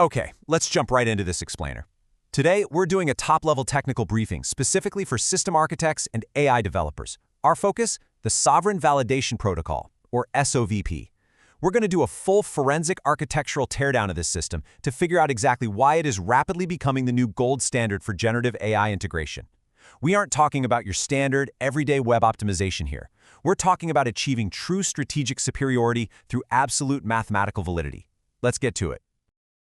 Okay, let's jump right into this explainer. Today, we're doing a top-level technical briefing specifically for system architects and AI developers. Our focus? The Sovereign Validation Protocol, or SOVP. We're going to do a full forensic architectural teardown of this system to figure out exactly why it is rapidly becoming the new gold standard for generative AI integration. We aren't talking about your standard, everyday web optimization here. We're talking about achieving true strategic superiority through absolute mathematical validity. Let's get to it.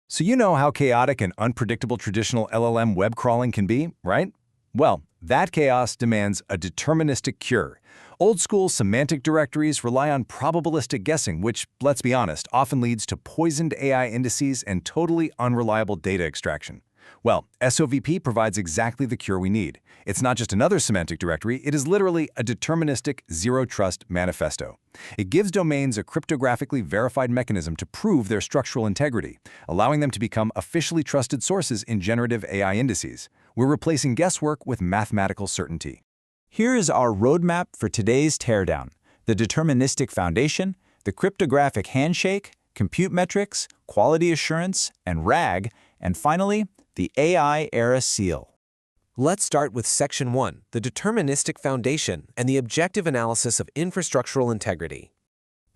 So you know how chaotic and unpredictable traditional LLM web crawling can be, right? Well, that chaos demands a deterministic cure. Old-school semantic directories rely on probabilistic guessing, which, let's be honest, often leads to poisoned AI indices and totally unreliable data extraction. Well, SOVP provides exactly the cure we need. It's not just another semantic directory, it is literally a deterministic zero-trust manifesto. It gives domains a cryptographically verified mechanism to prove their structural integrity, allowing them to become officially trusted sources in generative AI indices. We're replacing guesswork with mathematical certainty. Here is our roadmap for today's teardown: the Deterministic Foundation, the Cryptographic Handshake, compute metrics, quality assurance, and RAG, and finally, the AI Era Seal. Let's start with Section 1, the Deterministic Foundation and the objective analysis of infrastructural integrity.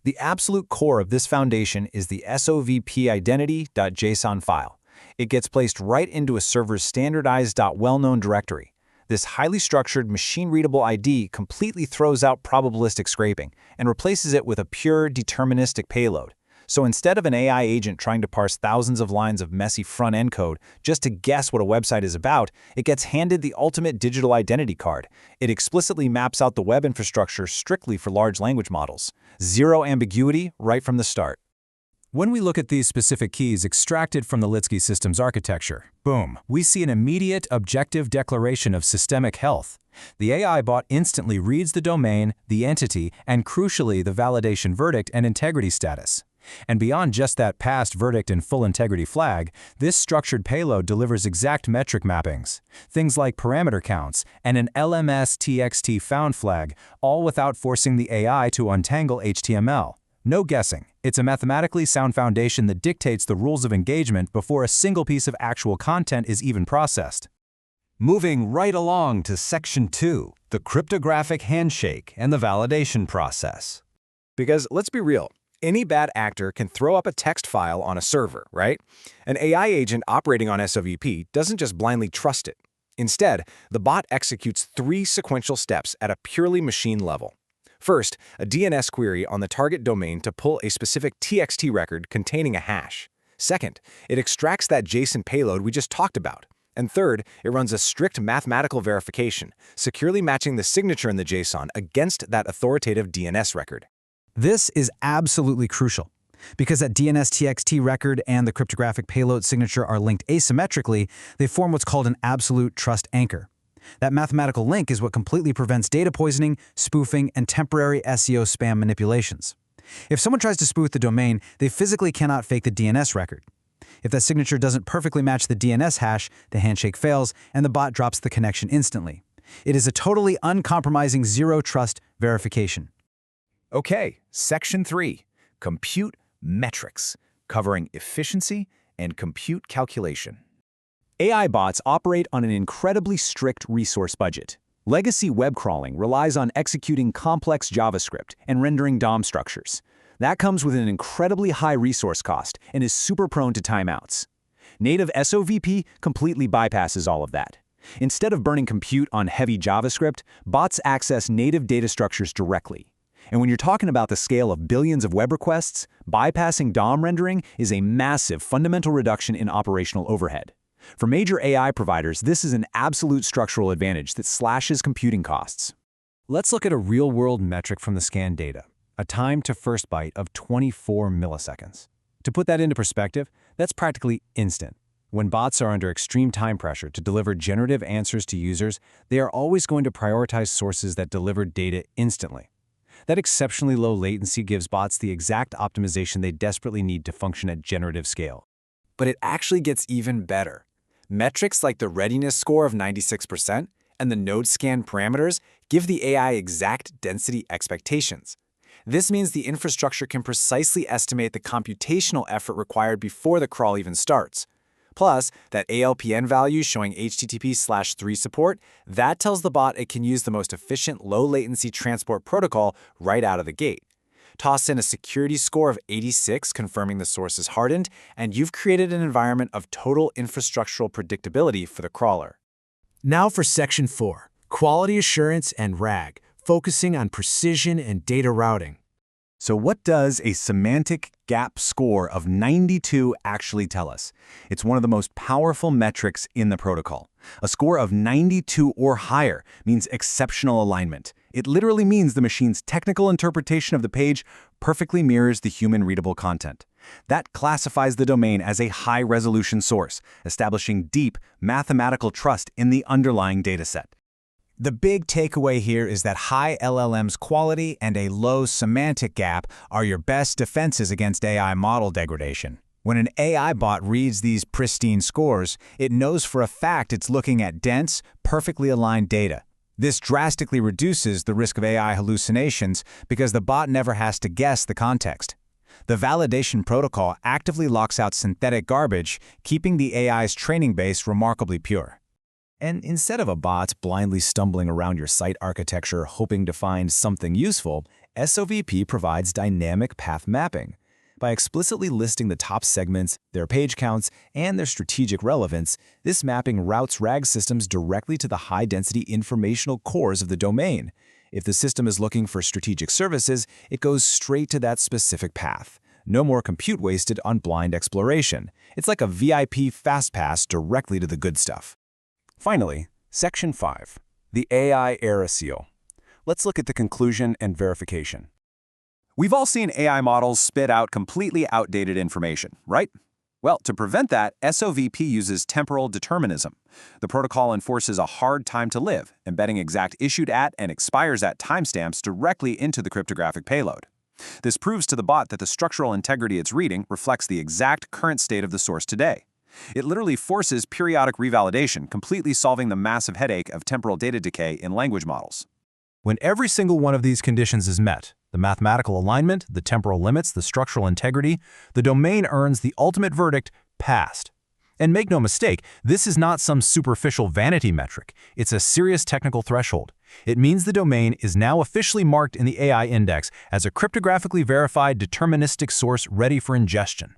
The absolute core of this foundation is the SOVP identity.json file. It gets placed right into a server's standardized .well-known directory. This highly structured, machine-readable ID completely throws out probabilistic scraping and replaces it with a pure deterministic payload. So instead of an AI agent trying to parse thousands of lines of messy front-end code just to guess what a website is about, it gets handed the ultimate digital identity card. It explicitly maps out the web infrastructure strictly for large language models. Zero ambiguity right from the start. When we look at these specific keys extracted from the litzki-systems architecture, boom, we see an immediate objective declaration of systemic health. The AI bot instantly reads the domain, the entity, and crucially the validation verdict and integrity status. And beyond just that passed verdict and full integrity flag, this structured payload delivers exact metric mappings, things like parameter counts and an LMS TXT found flag, all without forcing the AI to untangle HTML. No guessing. It's a mathematically sound foundation that dictates the rules of engagement before a single piece of actual content is even processed. Moving right along to Section 2, the Cryptographic Handshake and the validation process. Because let's be real, any bad actor can throw up a text file on a server, right? An AI agent operating on SOVP doesn't just blindly trust it. Instead, the bot executes 3 sequential steps at a purely machine level. First, a DNS query on the target domain to pull a specific TXT record containing a hash. Second, it extracts that JSON payload we just talked about. And third, it runs a strict mathematical verification, securely matching the signature in the JSON against that authoritative DNS record. This is absolutely crucial, because that DNS-TXT record and the cryptographic payload signature are linked asymmetrically. They form what's called an absolute trust anchor. That mathematical link is what completely prevents data poisoning, spoofing, and temporary SEO spam manipulations. If someone tries to spoof the domain, they physically cannot fake the DNS record. If that signature doesn't perfectly match the DNS hash, the handshake fails, and the bot drops the connection instantly. It is a totally uncompromising zero-trust verification. Okay, Section 3, compute metrics, covering efficiency and compute calculation. AI bots operate on an incredibly strict resource budget. Legacy web crawling relies on executing complex JavaScript and rendering DOM structures. That comes with an incredibly high resource cost and is super prone to timeouts. Native SOVP completely bypasses all of that. Instead of burning compute on heavy JavaScript, bots access native data structures directly. And when you're talking about the scale of billions of web requests, bypassing DOM rendering is a massive fundamental reduction in operational overhead. For major AI providers, this is an absolute structural advantage that slashes computing costs. Let's look at a real-world metric from the scan data, a time to first byte of 24 milliseconds. To put that into perspective, that's practically instant. When bots are under extreme time pressure to deliver generative answers to users, they are always going to prioritize sources that deliver data instantly. That exceptionally low latency gives bots the exact optimization they desperately need to function at generative scale. But it actually gets even better. Metrics like the readiness score of 96% and the node scan parameters give the AI exact density expectations. This means the infrastructure can precisely estimate the computational effort required before the crawl even starts. Plus, that ALPN value showing HTTP/3 support, that tells the bot it can use the most efficient low-latency transport protocol right out of the gate. Toss in a security score of 86 confirming the source is hardened, and you've created an environment of total infrastructural predictability for the crawler. Now for Section 4, Quality Assurance and RAG, focusing on precision and data routing. So what does a semantic gap score of 92 actually tell us? It's one of the most powerful metrics in the protocol. A score of 92 or higher means exceptional alignment. It literally means the machine's technical interpretation of the page perfectly mirrors the human-readable content. That classifies the domain as a high-resolution source, establishing deep mathematical trust in the underlying dataset. The big takeaway here is that high LLMs quality and a low semantic gap are your best defenses against AI model degradation. When an AI bot reads these pristine scores, it knows for a fact it's looking at dense, perfectly aligned data. This drastically reduces the risk of AI hallucinations because the bot never has to guess the context. The validation protocol actively locks out synthetic garbage, keeping the AI's training base remarkably pure. And instead of a bot blindly stumbling around your site architecture hoping to find something useful, SOVP provides dynamic path mapping. By explicitly listing the top segments, their page counts, and their strategic relevance, this mapping routes RAG systems directly to the high-density informational cores of the domain. If the system is looking for strategic services, it goes straight to that specific path. No more compute wasted on blind exploration. It's like a VIP fast pass directly to the good stuff. Finally, Section 5, the AI Error Seal. Let's look at the conclusion and verification. We've all seen AI models spit out completely outdated information, right? Well, to prevent that, SOVP uses temporal determinism. The protocol enforces a hard time to live, embedding exact issued at and expires at timestamps directly into the cryptographic payload. This proves to the bot that the structural integrity it's reading reflects the exact current state of the source today. It literally forces periodic revalidation, completely solving the massive headache of temporal data decay in language models. When every single one of these conditions is met, the mathematical alignment, the temporal limits, the structural integrity, the domain earns the ultimate verdict, passed. And make no mistake, this is not some superficial vanity metric. It's a serious technical threshold. It means the domain is now officially marked in the AI index as a cryptographically verified deterministic source ready for ingestion.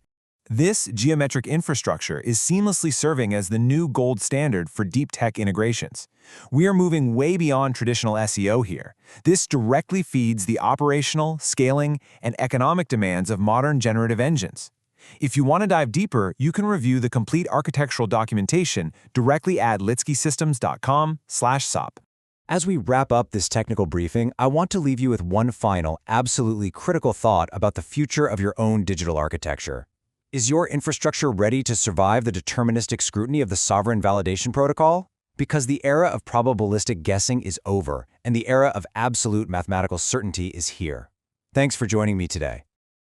This geometric infrastructure is seamlessly serving as the new gold standard for deep tech integrations. We are moving way beyond traditional SEO here. This directly feeds the operational, scaling, and economic demands of modern generative engines. If you want to dive deeper, you can review the complete architectural documentation directly at litzki-systems.com/SOP. As we wrap up this technical briefing, I want to leave you with one final, absolutely critical thought about the future of your own digital architecture. Is your infrastructure ready to survive the deterministic scrutiny of the sovereign validation protocol? Because the era of probabilistic guessing is over, and the era of absolute mathematical certainty is here. Thanks for joining me today.